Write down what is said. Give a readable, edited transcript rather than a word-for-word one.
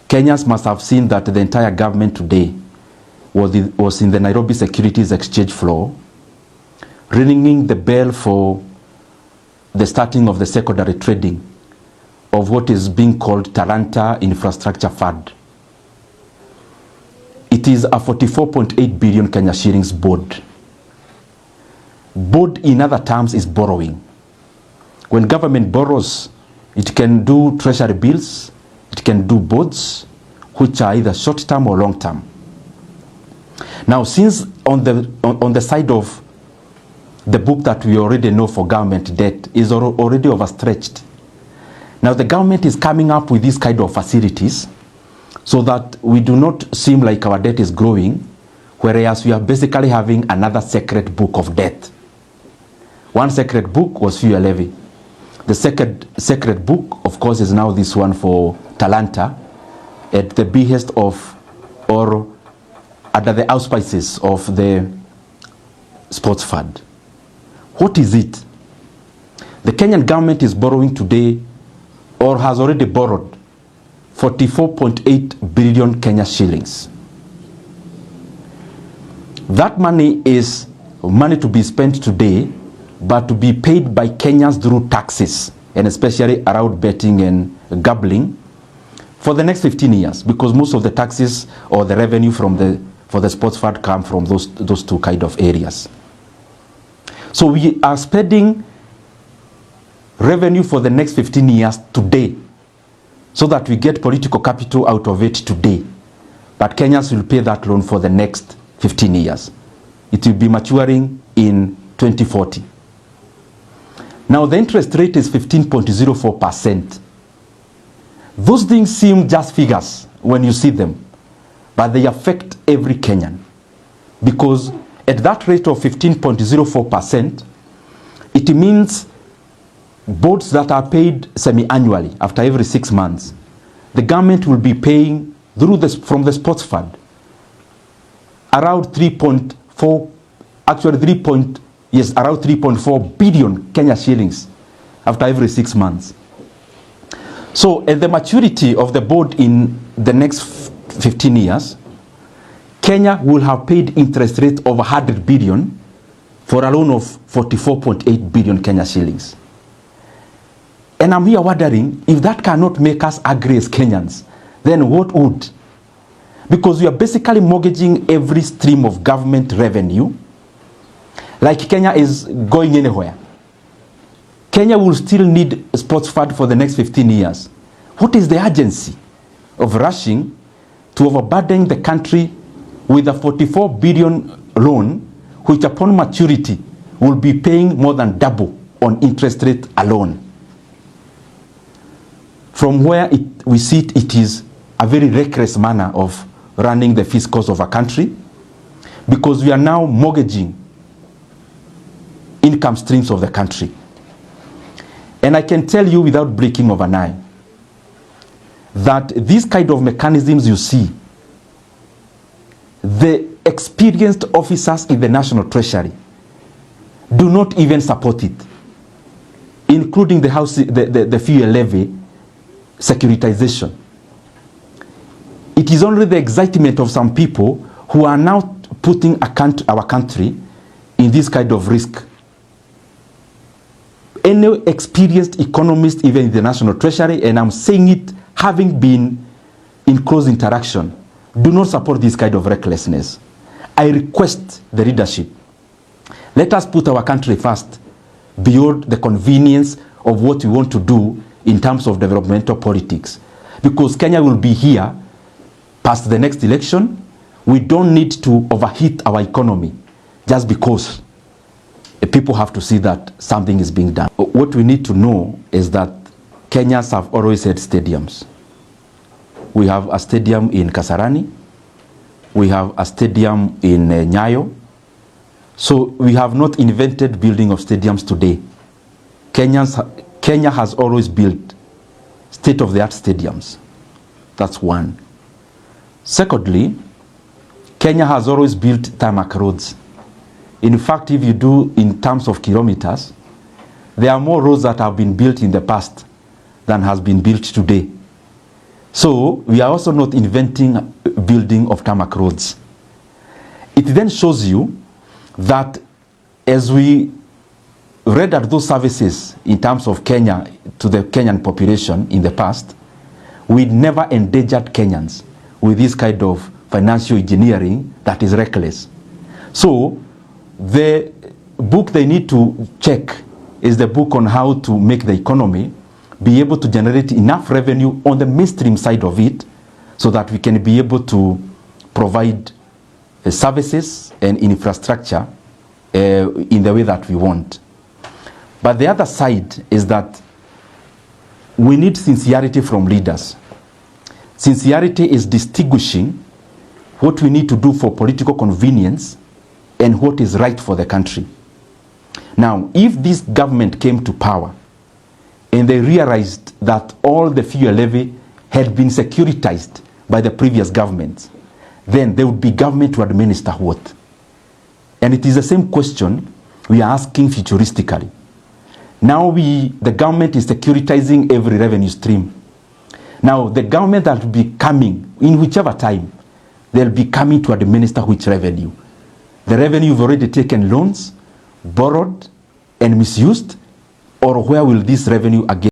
Kenyans must have seen that the entire government today was in the Nairobi Securities Exchange floor, ringing the bell for the starting of the secondary trading of what is being called Talanta Infrastructure Fund. It is a 44.8 billion Kenya shillings board. Board, in other terms, is borrowing. When government borrows, it can do treasury bills, it can do bonds, which are either short-term or long-term. Now, since on the side of the book that we already know for government debt is already overstretched, now the government is coming up with these kind of facilities so that we do not seem like our debt is growing, whereas we are basically having another secret book of debt. One secret book was fuel levy. The second secret book, of course, is now this one for Talanta, at the behest of, or under the auspices of the sports fund. What is it? The Kenyan government is borrowing today, or has already borrowed, 44.8 billion Kenya shillings. That money is money to be spent today, but to be paid by Kenyans through taxes, and especially around betting and gambling, for the next 15 years, because most of the taxes or the revenue for the sports fund come from those two kind of areas. So we are spending revenue for the next 15 years today, so that we get political capital out of it today. But Kenyans will pay that loan for the next 15 years. It will be maturing in 2040. Now the interest rate is 15.04%. Those things seem just figures when you see them, but they affect every Kenyan. Because at that rate of 15.04%, it means boards that are paid semi-annually after every 6 months, the government will be paying through from the sports fund around 3.4 billion Kenya shillings after every 6 months. So at the maturity of the board in the next 15 years, Kenya will have paid interest rate of 100 billion for a loan of 44.8 billion Kenya shillings. And I'm here wondering, if that cannot make us agree as Kenyans, then what would? Because we are basically mortgaging every stream of government revenue, like Kenya is going anywhere. Kenya will still need a sports fund for the next 15 years. What is the urgency of rushing to overburden the country with a 44 billion loan, which upon maturity will be paying more than double on interest rate alone? From where we see it is a very reckless manner of running the fiscals of a country, because we are now mortgaging income streams of the country. And I can tell you without breaking of an eye that these kind of mechanisms you see, the experienced officers in the National Treasury do not even support it, including the fuel levy securitization. It is only the excitement of some people who are now putting our country in this kind of risk. Any experienced economist, even in the National Treasury, and I'm saying it having been in close interaction, do not support this kind of recklessness. I request the leadership, let us put our country first beyond the convenience of what we want to do in terms of developmental politics. Because Kenya will be here past the next election. We don't need to overheat our economy just because people have to see that something is being done. What we need to know is that Kenyans have always had stadiums. We have a stadium in Kasarani. We have a stadium in Nyayo. So we have not invented building of stadiums today. Kenya has always built state-of-the-art stadiums. That's one. Secondly, Kenya has always built tarmac roads. In fact, if you do in terms of kilometers, there are more roads that have been built in the past than has been built today. So we are also not inventing building of tarmac roads. It then shows you that as we read at those services in terms of Kenya to the Kenyan population in the past, we never endangered Kenyans with this kind of financial engineering that is reckless. So the book they need to check is the book on how to make the economy be able to generate enough revenue on the mainstream side of it so that we can be able to provide services and infrastructure in the way that we want. But the other side is that we need sincerity from leaders. Sincerity is distinguishing what we need to do for political convenience and what is right for the country. Now, if this government came to power and they realized that all the fuel levy had been securitized by the previous governments, then there would be government to administer what? And it is the same question we are asking futuristically. Now the government is securitizing every revenue stream. Now the government that will be coming, in whichever time, they'll be coming to administer which revenue. The revenue you've already taken loans, borrowed, and misused, or where will this revenue again